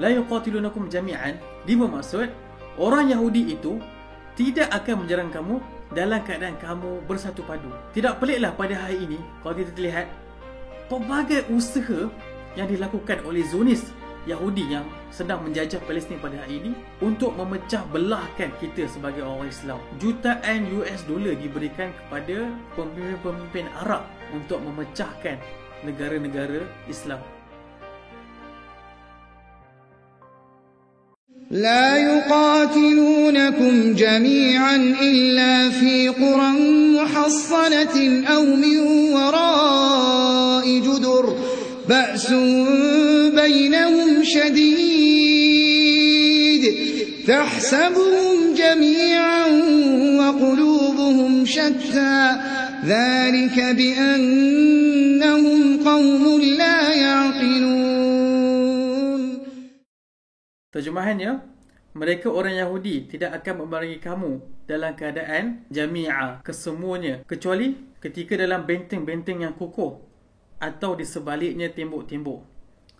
la yuqatilunakum jami'an, dia bermaksud orang Yahudi itu tidak akan menyerang kamu dalam keadaan kamu bersatu padu. Tidak peliklah pada hari ini kalau kita lihat pelbagai usaha yang dilakukan oleh Zionis Yahudi yang sedang menjajah Palestin pada hari ini untuk memecah belahkan kita sebagai orang Islam. Jutaan US dollar diberikan kepada pemimpin-pemimpin Arab untuk memecahkan negara-negara Islam. لا يقاتلونكم جميعا إلا في قرى محصنة أو من وراء جدر بأس بينهم شديد تحسبهم جميعا وقلوبهم شتى ذلك بأنهم قوم لا يعقلون. Terjemahannya, mereka orang Yahudi tidak akan memerangi kamu dalam keadaan jami'ah, kesemuanya, kecuali ketika dalam benteng-benteng yang kokoh atau di sebaliknya tembok-tembok.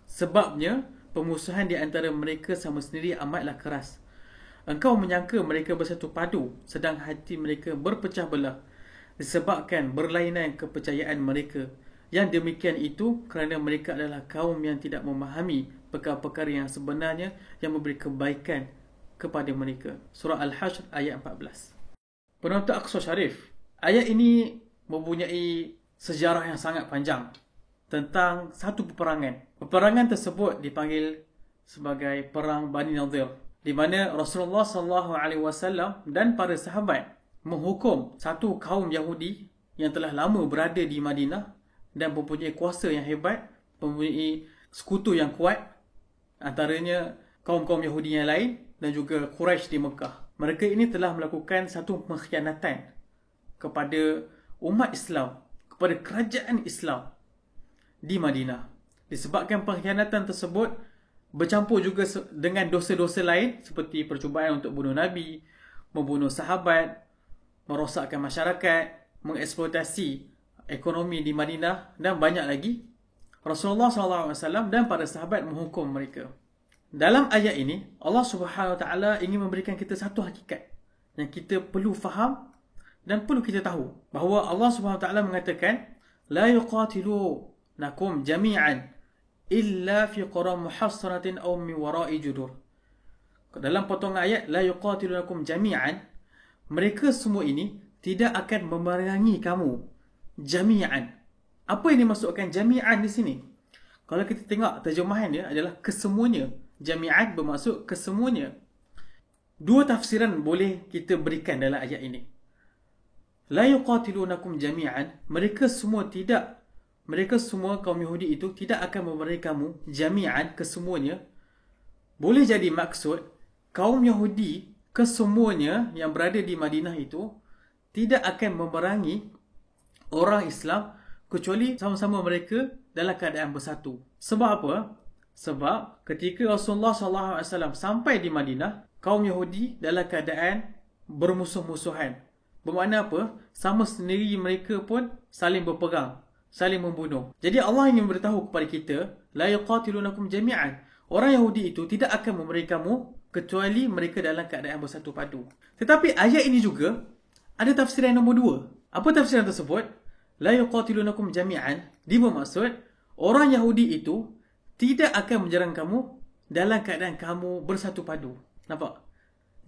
Sebabnya, pemusuhan di antara mereka sama sendiri amatlah keras. Engkau menyangka mereka bersatu padu, sedang hati mereka berpecah belah disebabkan berlainan kepercayaan mereka. Yang demikian itu kerana mereka adalah kaum yang tidak memahami perkara-perkara yang sebenarnya yang memberi kebaikan kepada mereka. Surah Al-Hashr ayat 14. Penonton Aqsa Sharif, ayat ini mempunyai sejarah yang sangat panjang tentang satu peperangan. Peperangan tersebut dipanggil sebagai Perang Bani Nadir, di mana Rasulullah SAW dan para sahabat menghukum satu kaum Yahudi yang telah lama berada di Madinah dan mempunyai kuasa yang hebat, mempunyai sekutu yang kuat, antaranya kaum-kaum Yahudi yang lain dan juga Quraisy di Mekah. Mereka ini telah melakukan satu pengkhianatan kepada umat Islam, kepada kerajaan Islam di Madinah. Disebabkan pengkhianatan tersebut bercampur juga dengan dosa-dosa lain seperti percubaan untuk bunuh Nabi, membunuh sahabat, merosakkan masyarakat, mengeksploitasi ekonomi di Madinah dan banyak lagi. Rasulullah SAW dan para sahabat menghukum mereka. Dalam ayat ini, Allah Subhanahu Wa Taala ingin memberikan kita satu hakikat yang kita perlu faham dan perlu kita tahu, bahawa Allah Subhanahu Wa Taala mengatakan la yuqatilunakum jami'an illa fi qura muhassaratin aw min wara'i judur. Dalam potongan ayat la yuqatilunakum jami'an, mereka semua ini tidak akan memerangi kamu jami'an. Apa yang dimaksudkan jami'an di sini? Kalau kita tengok terjemahan dia adalah kesemuanya. Jami'an bermaksud kesemuanya. Dua tafsiran boleh kita berikan dalam ayat ini. La yuqatilunakum jami'an, mereka semua kaum Yahudi itu tidak akan memerangi kamu jami'an, kesemuanya. Boleh jadi maksud kaum Yahudi kesemuanya yang berada di Madinah itu tidak akan memerangi orang Islam kecuali sama-sama mereka dalam keadaan bersatu. Sebab apa? Sebab ketika Rasulullah SAW sampai di Madinah, kaum Yahudi dalam keadaan bermusuh-musuhan. Bermakna apa? Sama sendiri mereka pun saling berperang, saling membunuh. Jadi Allah ingin beritahu kepada kita, la yuqatilunakum jami'an. Orang Yahudi itu tidak akan memerangi kamu kecuali mereka dalam keadaan bersatu padu. Tetapi ayat ini juga ada tafsiran nombor dua. Apa tafsiran tersebut? La yuqatilunakum jami'an, dia bermaksud orang Yahudi itu tidak akan menyerang kamu dalam keadaan kamu bersatu padu. Nampak?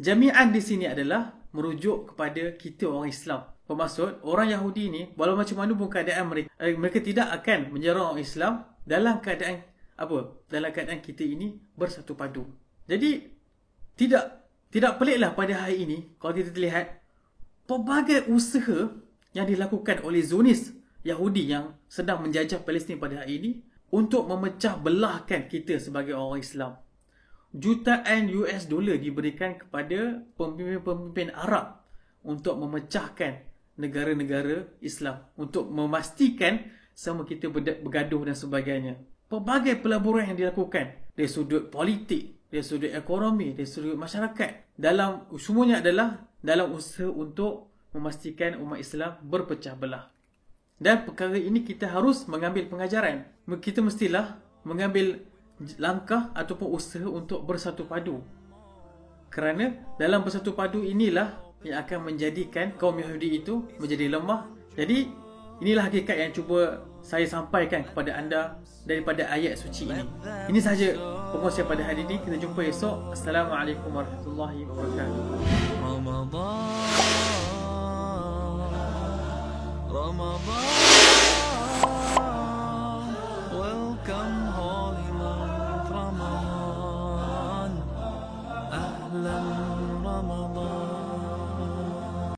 Jami'an di sini adalah merujuk kepada kita orang Islam. Bermaksud orang Yahudi ni walau macam mana pun keadaan mereka tidak akan menyerang orang Islam dalam keadaan apa? Dalam keadaan kita ini bersatu padu. Jadi tidak peliklah pada hari ini kalau kita lihat pelbagai usaha yang dilakukan oleh Zionis Yahudi yang sedang menjajah Palestin pada hari ini untuk memecah belahkan kita sebagai orang Islam. Jutaan US dollar diberikan kepada pemimpin-pemimpin Arab untuk memecahkan negara-negara Islam, untuk memastikan sama kita bergaduh dan sebagainya. Pelbagai pelaburan yang dilakukan dari sudut politik, dari sudut ekonomi, dari sudut masyarakat, semuanya adalah dalam usaha untuk memastikan umat Islam berpecah belah. Dan perkara ini kita harus mengambil pengajaran. Kita mestilah mengambil langkah ataupun usaha untuk bersatu padu. Kerana dalam bersatu padu inilah yang akan menjadikan kaum Yahudi itu menjadi lemah. Jadi inilah hakikat yang cuba saya sampaikan kepada anda daripada ayat suci ini. Ini sahaja pengurusan pada hari ini. Kita jumpa esok. Assalamualaikum warahmatullahi wabarakatuh. Ramadan